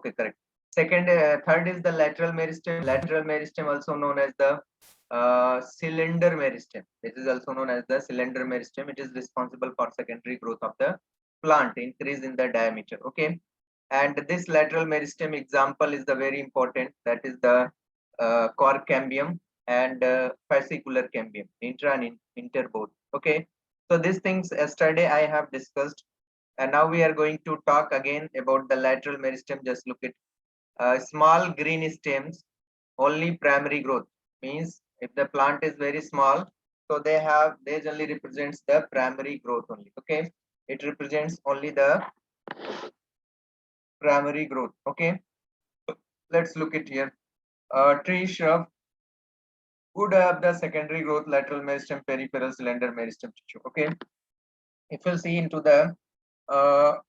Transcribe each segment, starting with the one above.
Okay, correct. Third is the lateral meristem. Lateral meristem, also known as the cylinder meristem. This is also known as the cylinder meristem. It is responsible for secondary growth of the plant, increase in the diameter. Okay, and this lateral meristem example is the very important. That is the cork cambium and fascicular cambium, intra and inter both. Okay, so these things yesterday I have discussed, and now we are going to talk again about the lateral meristem. Just look at small green stems, only primary growth. Means if the plant is very small, so they generally represents the primary growth only. Okay, it represents only the primary growth. Okay, let's look at here. Tree shrub would have the secondary growth, lateral meristem, peripheral cylinder meristem tissue. Okay, if you see into the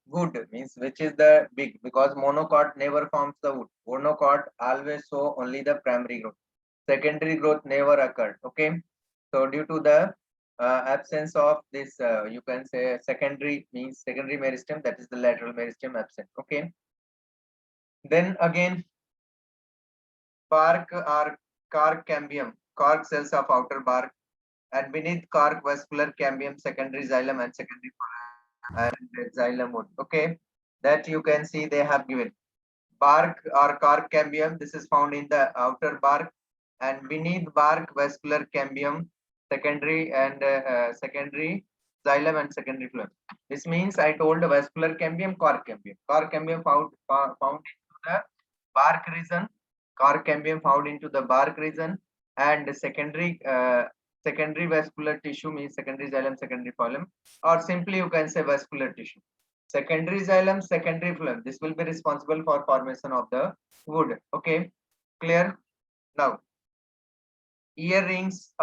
wood, means which is the big, because monocot never forms the wood. Monocot always show only the primary growth. Secondary growth never occurred. Okay, so due to the absence of this, you can say secondary, means secondary meristem, that is the lateral meristem absent. Okay, then again bark or cork cambium, cork cells of outer bark, and beneath cork vascular cambium, secondary xylem and secondary and xylem wood. Okay, that you can see they have given bark or cork cambium. This is found in the outer bark, and beneath bark vascular cambium, secondary and secondary xylem and secondary phloem. This means I told vascular cambium, cork cambium. Cork cambium found into the bark region, cork cambium found into the bark region, and secondary vascular tissue means secondary xylem, secondary phloem, or simply you can say vascular tissue. Secondary xylem, secondary phloem. This will be responsible for formation of the wood. Okay, clear? Now, earrings,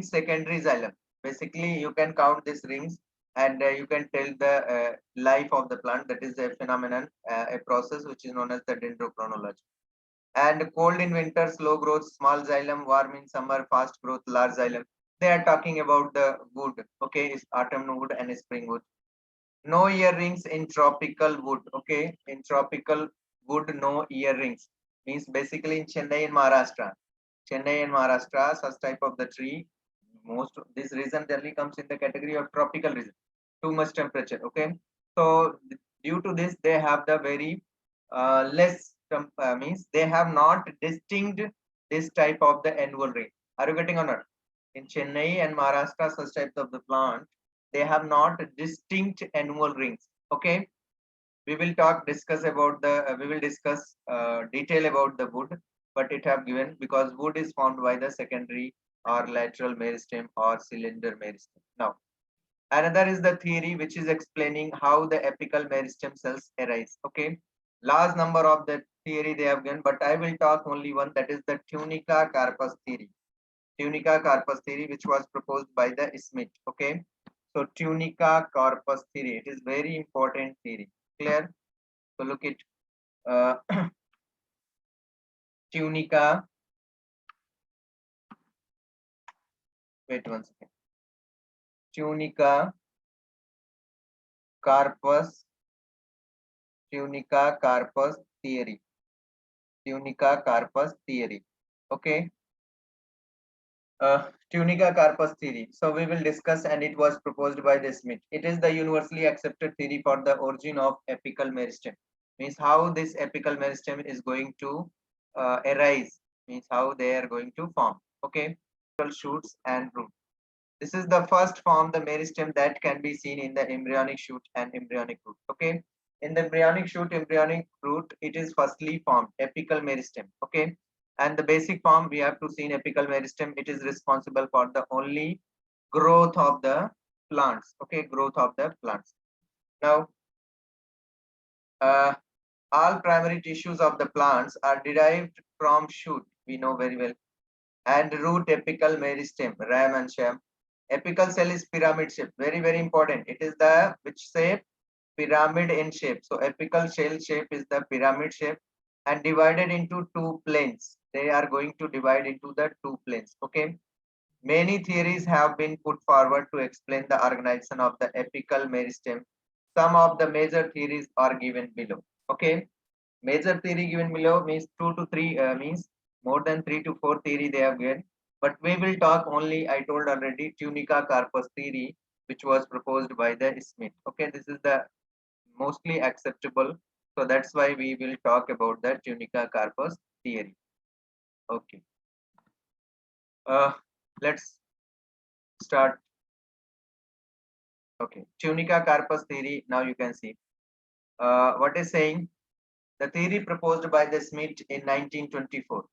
secondary xylem. Basically, you can count these rings, and you can tell the life of the plant. That is a phenomenon, a process which is known as the dendrochronology. And cold in winter, slow growth, small xylem, warm in summer, fast growth, large xylem. They are talking about the wood. Okay, it's autumn wood and spring wood. No earrings in tropical wood. Okay, in tropical wood, no earrings. Means basically in Chennai and Maharashtra. Chennai and Maharashtra, such type of the tree, most of this region generally comes in the category of tropical region. Too much temperature. Okay, so due to this, they have the very less means they have not distinct this type of the annual ring. Are you getting on it? In Chennai and Maharashtra, such types of the plant, they have not distinct annual rings. Okay, we will discuss about the we will discuss detail about the wood, but it have given because wood is formed by the secondary or lateral meristem or cylinder meristem. Now, another is the theory which is explaining how the apical meristem cells arise. Okay, large number of the theory they have given, but I will talk only one, that is the Tunica corpus theory. Tunica corpus theory, which was proposed by the Schmidt. Okay, so Tunica corpus theory, it is very important theory. Clear? So look at Tunica. Wait one second. Tunica corpus theory. Tunica corpus theory. Okay. Tunica corpus theory. So we will discuss, and it was proposed by the Schmidt. It is the universally accepted theory for the origin of apical meristem. Means how this apical meristem is going to arise. Means how they are going to form. Okay. Shoots and roots. This is the first form, the meristem, that can be seen in the embryonic shoot and embryonic root. Okay. In the embryonic shoot, embryonic root, it is firstly formed, apical meristem. Okay. And the basic form we have to see in apical meristem, it is responsible for the only growth of the plants. Okay, growth of the plants. Now, all primary tissues of the plants are derived from shoot, we know very well, and root apical meristem, ram and sham. Apical cell is pyramid shape, very, very important. It is the which shape? Pyramid in shape. So apical cell shape is the pyramid shape and divided into two planes. They are going to divide into the two planes. Okay. Many theories have been put forward to explain the organization of the apical meristem. Some of the major theories are given below. Okay. Major theory given below means 2 to 3 means more than 3 to 4 theory they have given. But we will talk only, I told already, Tunica corpus theory, which was proposed by the Schmidt. Okay, this is the mostly acceptable. So that's why we will talk about the Tunica corpus theory. Okay. Let's start. Okay, Tunica corpus theory. Now you can see what is saying. The theory proposed by the Schmidt in 1924.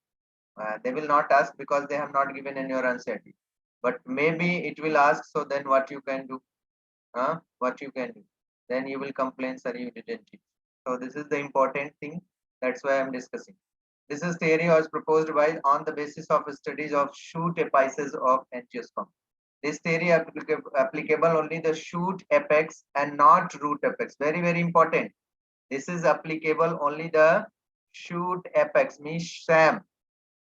They will not ask because they have not given any answer. But maybe it will ask. So then what you can do? What you can do? Then you will complain, sir, you didn't teach. So this is the important thing. That's why I'm discussing. This is theory was proposed by on the basis of studies of shoot apices of angiosperm. This theory applicable only the shoot apex and not root apex. Very, very important. This is applicable only the shoot apex, means SAM,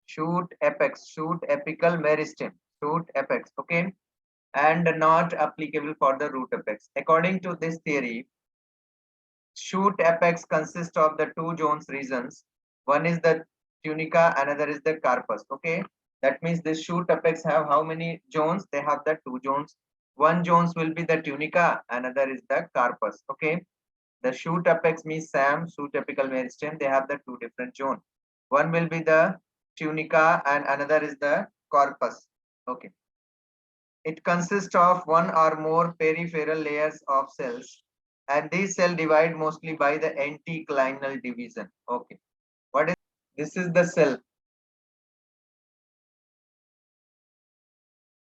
shoot apex, shoot apical meristem, shoot apex, okay, and not applicable for the root apex. According to this theory, shoot apex consists of the two zones regions. One is the tunica, another is the corpus. Okay, that means this shoot apex have how many zones? They have the two zones. One zones will be the tunica, another is the corpus. Okay, the shoot apex means SAM, shoot apical meristem. They have the two different zones. One will be the tunica and another is the corpus. Okay, it consists of one or more peripheral layers of cells, and these cells divide mostly by the anticlinal division. Okay, what is this? Is the cell.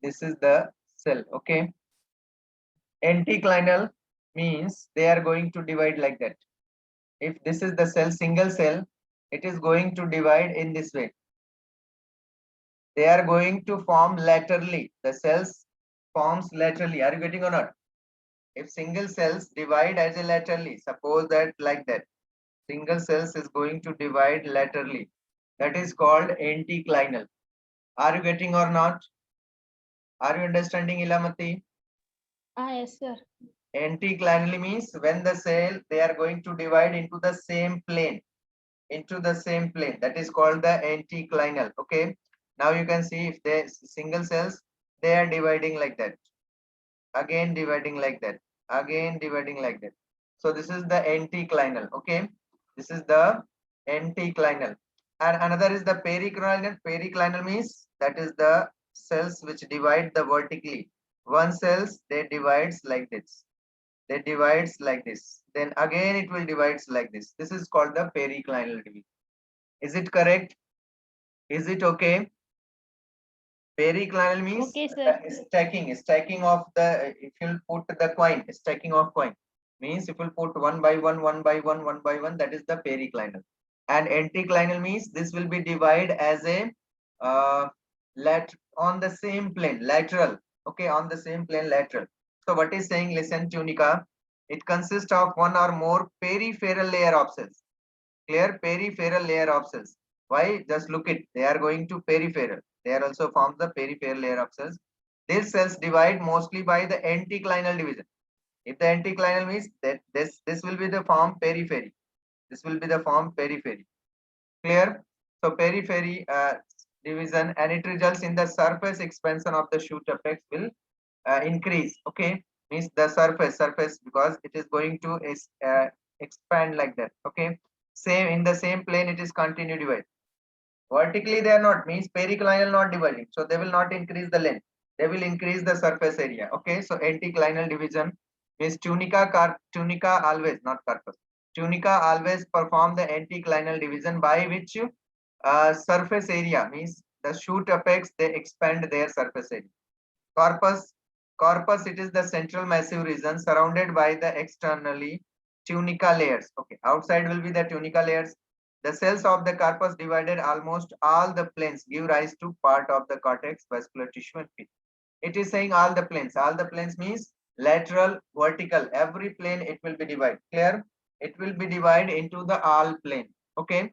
This is the cell. Okay, anticlinal means they are going to divide like that. If this is the cell, single cell, it is going to divide in this way. They are going to form laterally. The cells forms laterally. Are you getting or not? If single cells divide as a laterally, suppose that like that, single cells is going to divide laterally. That is called anticlinal. Are you getting or not? Are you understanding, Ilamati? Yes, sir. Anticlinally means when the cell they are going to divide into the same plane. Into the same plane. That is called the anticlinal. Okay. Now you can see if they single cells, they are dividing like that. Again dividing like that. Again dividing like that. So this is the anticlinal. Okay. This is the anticlinal. And another is the periclinal. Periclinal means that is the cells which divide the vertically. One cells they divides like this. They divides like this. Then again it will divides like this. This is called the periclinal division. Is it correct? Is it okay? Periclinal means Okay, sir. stacking of the, if you put the coin, stacking of coin means if you put one by one, one by one, one by one, that is the periclinal. And anticlinal means this will be divided as a on the same plane, lateral. Okay, on the same plane, lateral. So what is saying? Listen, tunica. It consists of one or more peripheral layer of cells. Clear, peripheral layer of cells. Why? Just look it. They are going to peripheral. They are also forms the peripheral layer of cells. These cells divide mostly by the anticlinal division. If the anticlinal means that this will be the form periphery. This will be the form periphery. Clear? So periphery division, and it results in the surface expansion of the shoot apex will increase. Okay, means the surface because it is going to expand like that. Okay, same in the same plane it is continue divide. Vertically they are not, means periclinal not dividing, so they will not increase the length, they will increase the surface area. Okay, so anticlinal division means tunica always, not corpus, tunica always perform the anticlinal division by which surface area, means the shoot apex they expand their surface area. Corpus, corpus it is the central massive region surrounded by the externally tunica layers. Okay, outside will be the tunica layers. The cells of the corpus divided almost all the planes give rise to part of the cortex, vascular tissue and feet. It is saying all the planes. All the planes means lateral, vertical. Every plane it will be divided. Clear? It will be divided into the all plane. Okay.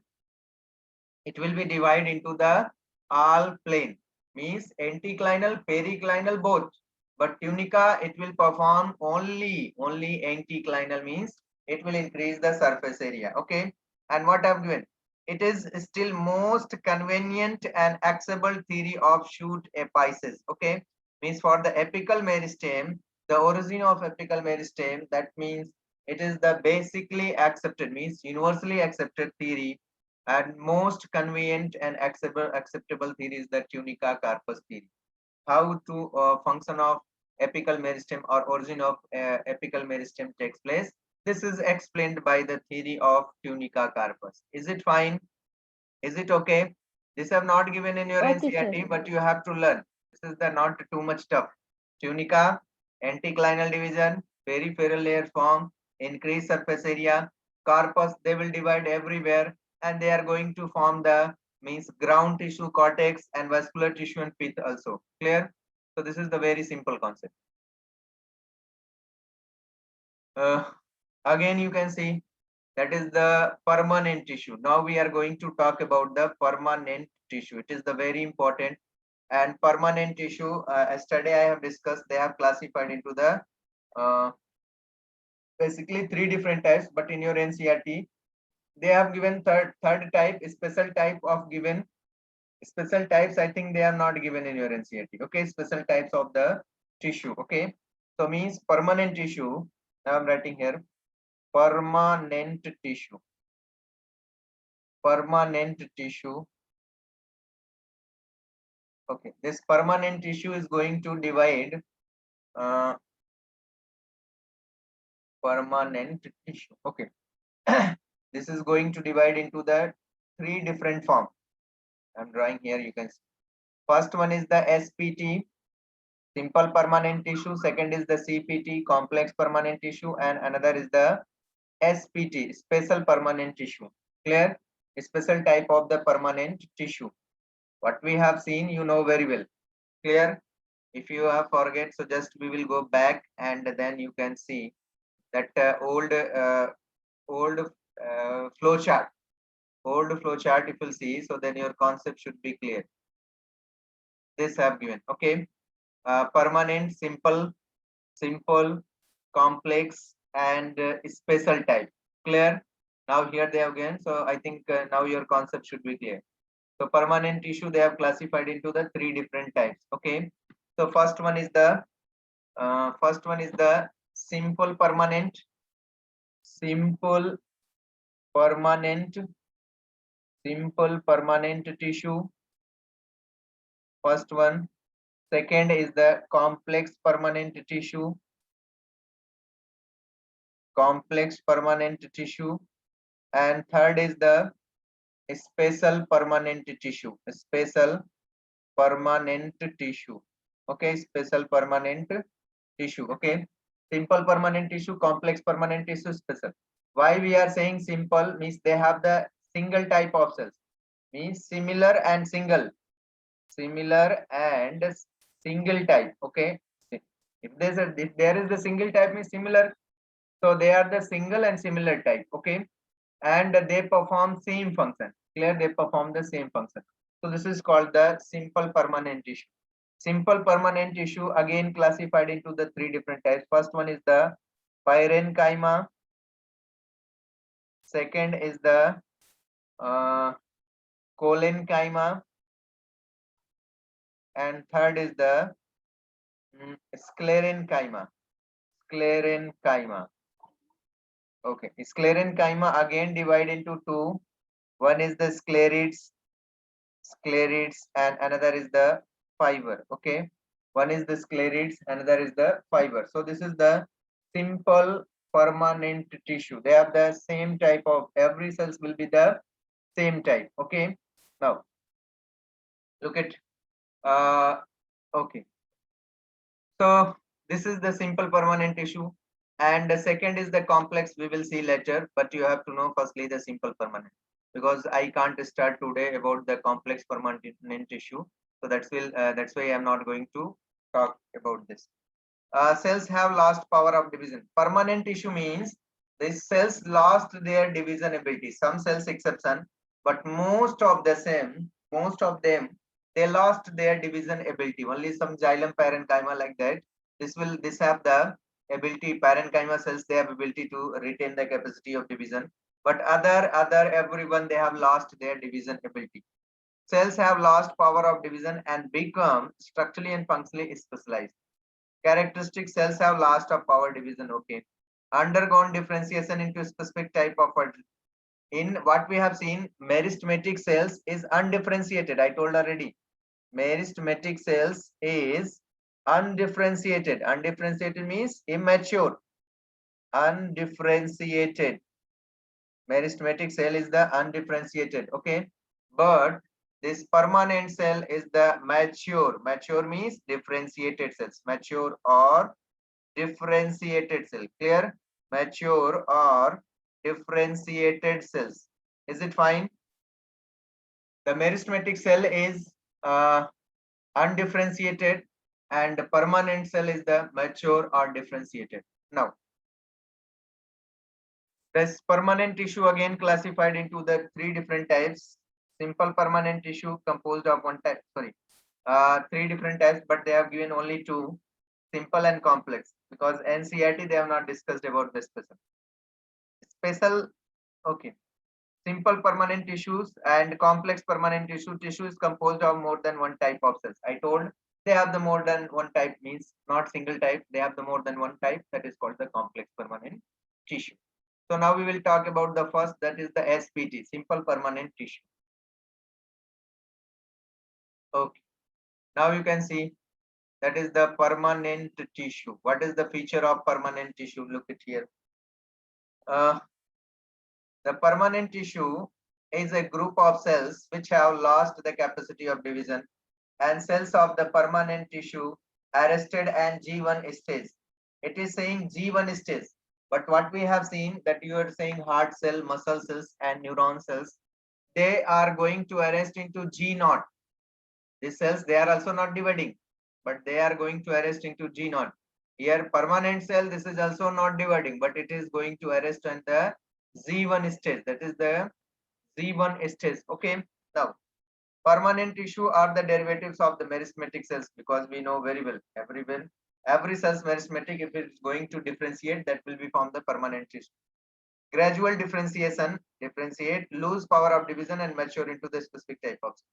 It will be divided into the all plane. Means anticlinal, periclinal both. But tunica it will perform only anticlinal, means it will increase the surface area. Okay. And what I've given, it is still most convenient and accessible theory of shoot apices. Okay, means for the apical meristem, the origin of apical meristem, that means it is the basically accepted, means universally accepted theory, and most convenient and acceptable theory is the Tunica corpus theory. How to function of apical meristem or origin of apical meristem takes place. This is explained by the theory of Tunica corpus. Is it fine? Is it okay? This I have not given in your Okay, sir. NCERT, but you have to learn. This is the not too much tough. Tunica, anticlinal division, peripheral layer form, increased surface area, corpus, they will divide everywhere, and they are going to form the means ground tissue, cortex, and vascular tissue and pith also. Clear? So this is the very simple concept. Again, you can see that is the permanent tissue. Now we are going to talk about the permanent tissue. It is the very important. And permanent tissue, yesterday I have discussed, they have classified into the basically three different types, but in your NCERT they have given third type, special type of given. Special types, I think they are not given in your NCERT. Okay, special types of the tissue. Okay, so means permanent tissue. Now I'm writing here permanent tissue. Permanent tissue. Okay, this permanent tissue is going to divide uh, permanent tissue. Okay, this is going to divide into the three different form. I'm drawing here. You can see. First one is the SPT, simple permanent tissue. Second is the CPT, complex permanent tissue, and another is the SPT, special permanent tissue. Clear? A special type of the permanent tissue. What we have seen, you know very well. Clear? If you have forget, so just we will go back and then you can see that old flow chart. Old flow chart if you'll see, so then your concept should be clear. This I have given. Okay. Permanent, simple, complex, and special type. Clear? Now here they have given. So I think now your concept should be clear. So permanent tissue they have classified into the three different types. Okay. So first one is the simple permanent, simple permanent, simple permanent tissue. First one. Second is the complex permanent tissue. Complex permanent tissue. And third is the special permanent tissue. Special permanent tissue. Okay, special permanent tissue. Okay, simple permanent tissue, complex permanent tissue, special. Why we are saying simple means they have the single type of cells, means similar and single, similar and single type. Okay, if there is the single type means similar, so they are the single and similar type. Okay, and they perform same function. Clear? They perform the same function. So this is called the simple permanent tissue. Simple permanent tissue again classified into the three different types. First one is the Parenchyma. Second is the Collenchyma, and third is the Sclerenchyma. Sclerenchyma. Okay, Sclerenchyma again divide into two. One is the sclerids, and another is the fiber. Okay, one is the sclerids, another is the fiber. So this is the simple permanent tissue. They have the same type of, every cells will be the same type. Okay, now look at okay, so this is the simple permanent tissue, and the second is the complex. We will see later, but you have to know firstly the simple permanent, because I can't start today about the complex permanent tissue. So that's why I'm not going to talk about this. Cells have lost power of division. Permanent tissue means these cells lost their division ability. Some cells exception, but most of them, they lost their division ability. Only some xylem parenchyma like that. This have the ability. Parenchyma cells, they have ability to retain the capacity of division. but other everyone, they have lost their division ability. Cells have lost power of division and become structurally and functionally specialized. Characteristic cells have lost of power division. Okay. Undergone differentiation into specific type of. In what we have seen, meristmatic cells is undifferentiated. I told already. Meristmatic cells is undifferentiated. Undifferentiated means immature. Undifferentiated. Meristmatic cell is the undifferentiated. Okay. But this permanent cell is the mature. Mature means differentiated cells. Mature or differentiated cell. Clear? Mature or differentiated cells. Is it fine? The meristmatic cell is undifferentiated and the permanent cell is the mature or differentiated. Now, this permanent tissue again classified into the three different types. Simple permanent tissue composed of one type, three different types, but they have given only two, simple and complex, because NCERT they have not discussed about the special. Special, okay. Simple permanent tissues and complex permanent tissue is composed of more than one type of cells. I told they have the more than one type means not single type. They have the more than one type, that is called the complex permanent tissue. So now we will talk about the first, that is the SPT, simple permanent tissue. Okay. Now you can see that is the permanent tissue. What is the feature of permanent tissue? Look at here. The permanent tissue is a group of cells which have lost the capacity of division, and cells of the permanent tissue arrested and G1 stage. It is saying G1 stage, but what we have seen that you are saying heart cell, muscle cells and neuron cells, they are going to arrest into G0. These cells, they are also not dividing, but they are going to arrest into G0. Here permanent cell, this is also not dividing, but it is going to arrest in the Z1 stage, that is the Z1 stage. Okay. Now, permanent tissue are the derivatives of the meristmatic cells, because we know very well every cell's meristmatic, if it is going to differentiate, that will be from the permanent tissue. Gradual differentiate, lose power of division and mature into the specific type of cell.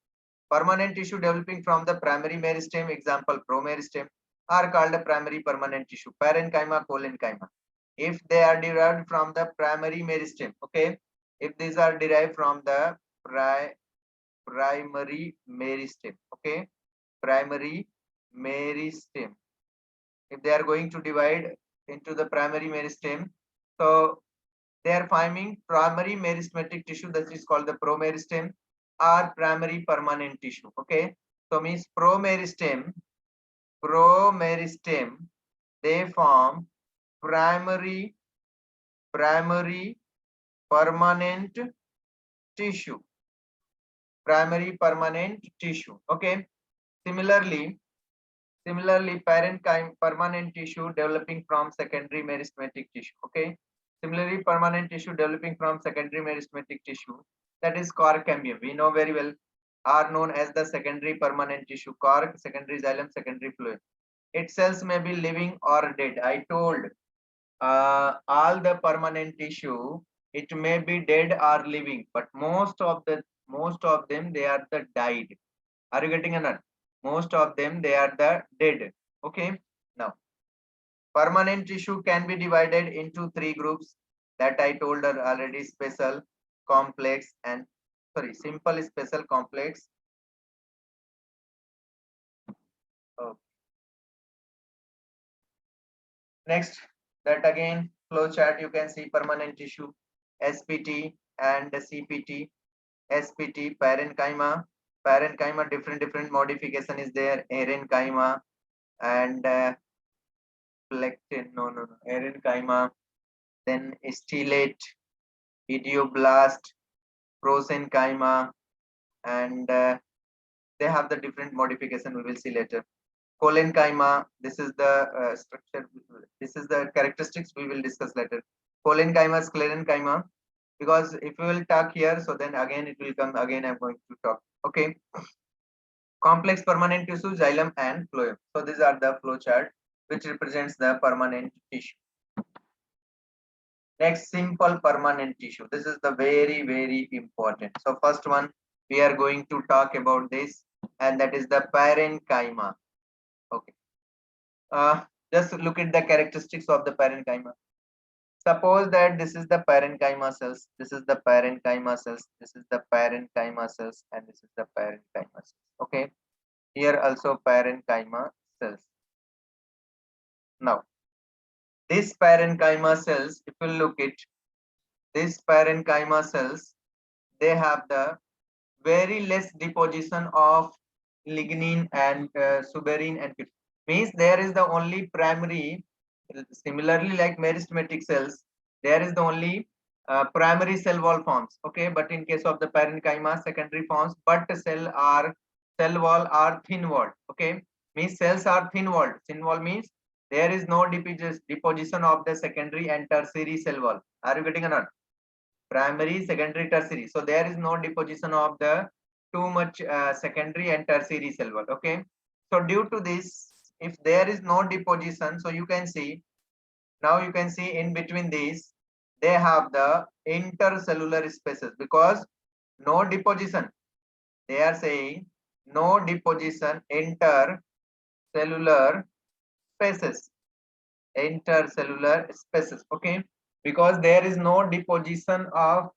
Permanent tissue developing from the primary meristem, example promeristem, are called a primary permanent tissue. Parenchyma, collenchyma. If they are derived from the primary meristem, okay. If these are derived from the primary meristem, okay, primary meristem. If they are going to divide into the primary meristem, so they are forming primary meristmatic tissue, that is called the promeristem, or primary permanent tissue. Okay, so means promeristem, they form primary permanent tissue. Primary permanent tissue. Okay. Similarly, permanent tissue developing from secondary meristmatic tissue. Okay. Similarly, permanent tissue developing from secondary meristmatic tissue, that is corpus. We know very well, are known as the secondary permanent tissue. Cork, secondary xylem, secondary phloem. Its cells may be living or dead. I told all the permanent tissue, it may be dead or living, but most of them they are the died. Are you getting a nut? Most of them they are the dead. Okay. Now, permanent tissue can be divided into three groups that I told her already: special, complex, and simple, special, complex. Okay. Next, that again flow chart, you can see permanent tissue, SPT and CPT. SPT, parenchyma. Parenchyma, different modification is there. Parenchyma and plectin, no, parenchyma. Then stellate, idioblast, prosenchyma, and they have the different modification. We will see later. Collenchyma, this is the structure. This is the characteristics we will discuss later. Collenchyma, sclerenchyma. Because if we will talk here, so then again it will come again. I'm going to talk. Okay. Complex permanent tissue, xylem and phloem. So these are the flow chart which represents the permanent tissue. Next, simple permanent tissue. This is the very, very important. So first one, we are going to talk about this, and that is the parenchyma. Okay. Just look at the characteristics of the parenchyma. Suppose that this is the parenchyma cells, this is the parenchyma cells, this is the parenchyma cells, and this is the parenchyma cells. Okay. Here also parenchyma cells. Now, this parenchyma cells, if you look at this parenchyma cells, they have the very less deposition of lignin and suberin and means there is the only primary. Similarly, like meristmatic cells, there is the only primary cell wall forms. Okay, but in case of the parenchyma, secondary forms, but cell wall are thin walled. Okay, means cells are thin walled. Thin wall means there is no deposition of the secondary and tertiary cell wall. Are you getting or not? Primary, secondary, tertiary. So there is no deposition of the too much secondary and tertiary cell wall. Okay. So due to this, if there is no deposition, so you can see now you can see in between these they have the intercellular spaces because no deposition. They are saying no deposition intercellular spaces. Intercellular spaces. Okay, because there is no deposition of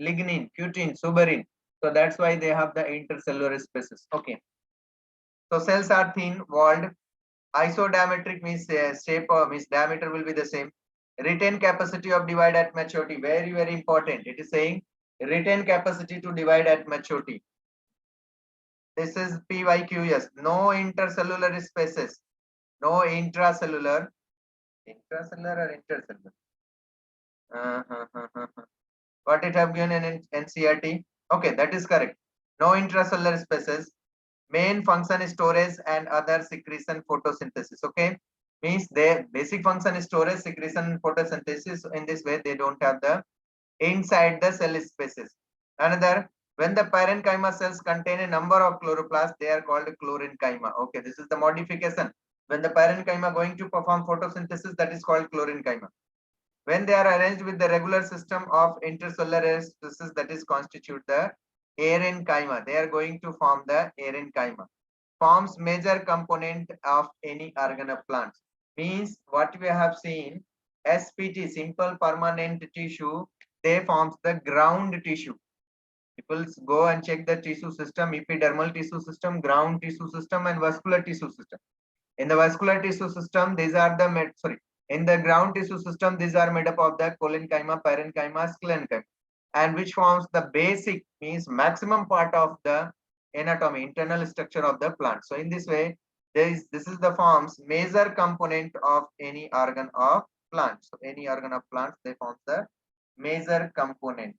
lignin, cutin, suberin, so that's why they have the intercellular spaces. Okay, so cells are thin walled. Isodiametric means shape or means diameter will be the same. Retain capacity of divide at maturity, very, very important. It is saying retain capacity to divide at maturity. This is PYQS. No intercellular spaces, no intracellular or intercellular. What it have given in NCERT? Okay, that is correct. No intracellular spaces. Main function is storage and other secretion photosynthesis. Okay, means their basic function is storage, secretion, photosynthesis. In this way, they don't have the inside the cell spaces. Another, when the parenchyma cells contain a number of chloroplasts, they are called chlorenchyma. Okay, this is the modification. When the parenchyma going to perform photosynthesis, that is called chlorenchyma. When they are arranged with the regular system of intercellular spaces, that is constitute the parenchyma. They are going to form the parenchyma. Forms major component of any organ of plants. Means what we have seen, SPT, simple permanent tissue, they forms the ground tissue. People go and check the tissue system, epidermal tissue system, ground tissue system, and vascular tissue system. In the vascular tissue system, these are the in the ground tissue system, these are made up of the collenchyma, parenchyma, sclerenchyma, and which forms the basic means maximum part of the anatomy, internal structure of the plant. So in this way, this is the forms major component of any organ of plant. So any organ of plants, they form the major component.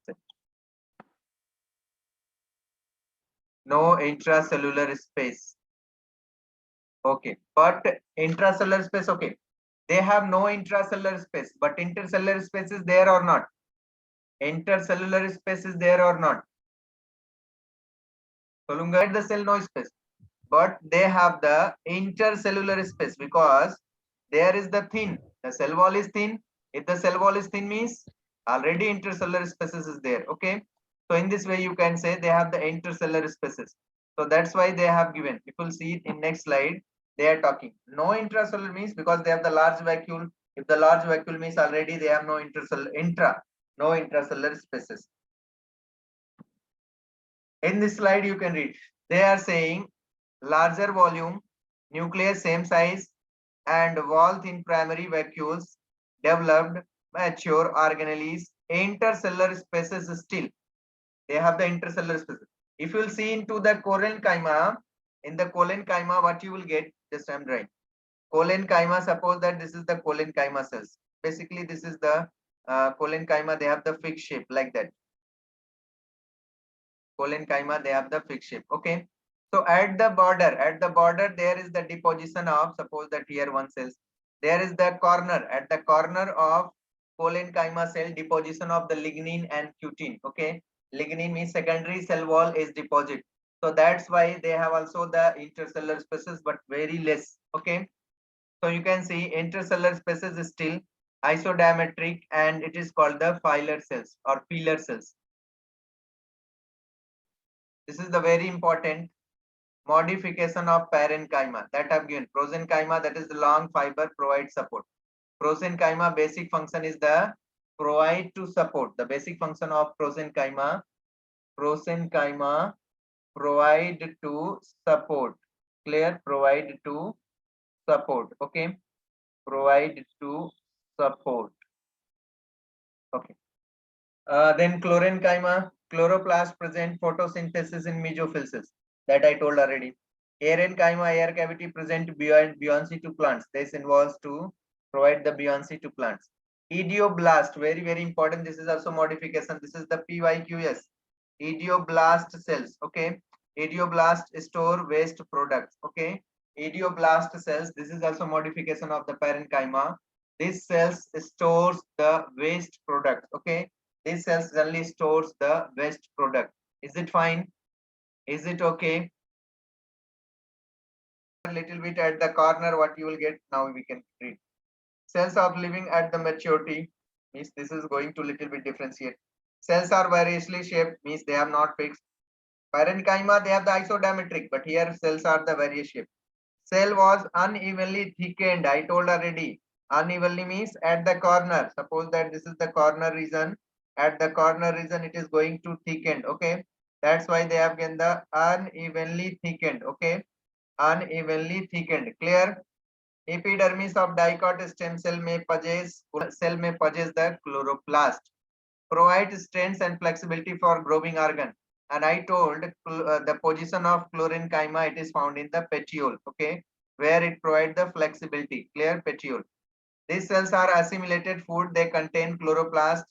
No intracellular space. Okay, but intracellular space, okay. They have no intracellular space, but intercellular space is there or not? Intercellular space is there or not? Solunga the cell no space, but they have the intercellular space because there is the thin. The cell wall is thin. If the cell wall is thin means already intercellular spaces is there. Okay, so in this way you can say they have the intercellular spaces. So that's why they have given. If you see it in next slide, they are talking no intracellular means because they have the large vacuole. If the large vacuole means already they have no intracellular spaces. In this slide you can read they are saying larger volume, nucleus same size, and wall thin primary vacuoles, developed mature organelles, intercellular spaces still. They have the intercellular spaces. If you will see into the collenchyma, in the collenchyma, what you will get, just I am drawing. Collenchyma, suppose that this is the collenchyma cells. Basically, this is the collenchyma, they have the fixed shape like that. Collenchyma, they have the fixed shape. Okay. So at the border, there is the deposition of, suppose that here one cells, there is the corner, at the corner of collenchyma cell, deposition of the lignin and cutin. Okay. Lignin means secondary cell wall is deposit. So that's why they have also the intercellular spaces, but very less. Okay. So you can see intercellular spaces is still, isodiametric, and it is called the filar cells or filar cells. This is the very important modification of parenchyma that I've given. Prosenchyma, that is the long fiber, provides support. Prosenchyma basic function is the provide to support. The basic function of prosenchyma provide to support. Clear? Provide to support. Okay. Provide to support. Okay. Then chlorenchyma, chloroplast present photosynthesis in mesophilses. That I told already. Parenchyma, air cavity present buoyancy to plants. This involves to provide the buoyancy to plants. Idioblast, very very important. This is also modification. This is the PYQS. Idioblast cells. Okay. Idioblast store waste products. Okay. Idioblast cells. This is also modification of the parenchyma. This cells stores the waste product. Okay. This cells generally stores the waste product. Is it fine? Is it okay? A little bit at the corner, what you will get now we can read. Cells of living at the maturity means this is going to little bit differentiate. Cells are variously shaped means they are not fixed. Parenchyma, they have the isodiametric, but here cells are the various shape. Cell was unevenly thickened. I told already. Unevenly means at the corner. Suppose that this is the corner region. At the corner region, it is going to thicken. Okay. That's why they have given the unevenly thickened. Okay. Unevenly thickened. Clear? Epidermis of dicot stem cell may possess the chloroplast. Provide strength and flexibility for growing organ. And I told the position of chlorenchyma, it is found in the petiole. Okay. Where it provides the flexibility. Clear? Petiole. These cells are assimilated food. They contain chloroplast.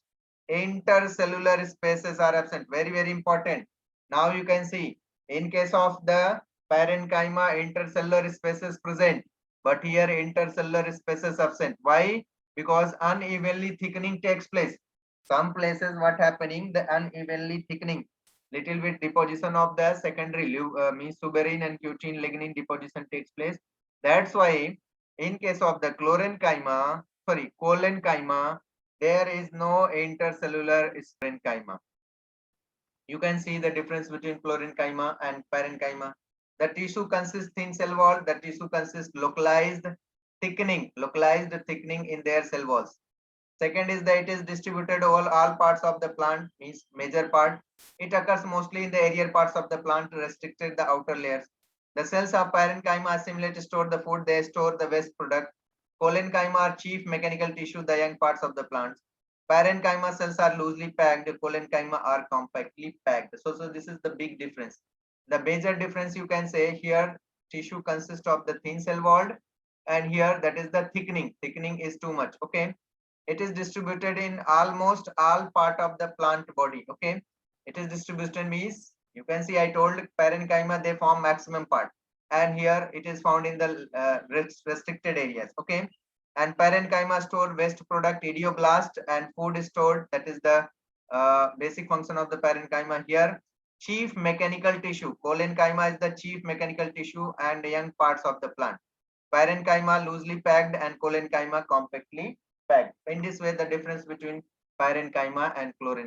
Intercellular spaces are absent. Very, very important. Now you can see in case of the parenchyma, intercellular spaces present, but here intercellular spaces absent. Why? Because unevenly thickening takes place. Some places what happening, the unevenly thickening, little bit deposition of the secondary means suberin and cutin lignin deposition takes place. That's why in case of the collenchyma, there is no intercellular parenchyma. You can see the difference between chlorenchyma and parenchyma. The tissue consists thin cell wall. The tissue consists localized thickening in their cell walls. Second is that it is distributed over all parts of the plant, means major part. It occurs mostly in the aerial parts of the plant, restricted the outer layers. The cells of parenchyma assimilate, store the food, they store the waste product. Collenchyma are chief mechanical tissue, the young parts of the plants. Parenchyma cells are loosely packed, collenchyma are compactly packed. So this is the big difference. The major difference you can say here, tissue consists of the thin cell wall, and here that is the thickening. Thickening is too much. Okay. It is distributed in almost all part of the plant body. Okay. It is distributed means you can see I told parenchyma they form maximum part, and here it is found in the restricted areas. Okay. And parenchyma store waste product, idioblast, and food is stored. That is the basic function of the parenchyma. Here chief mechanical tissue, collenchyma is the chief mechanical tissue and young parts of the plant. Parenchyma loosely packed and collenchyma compactly packed. In this way the difference between parenchyma and chlorenchyma.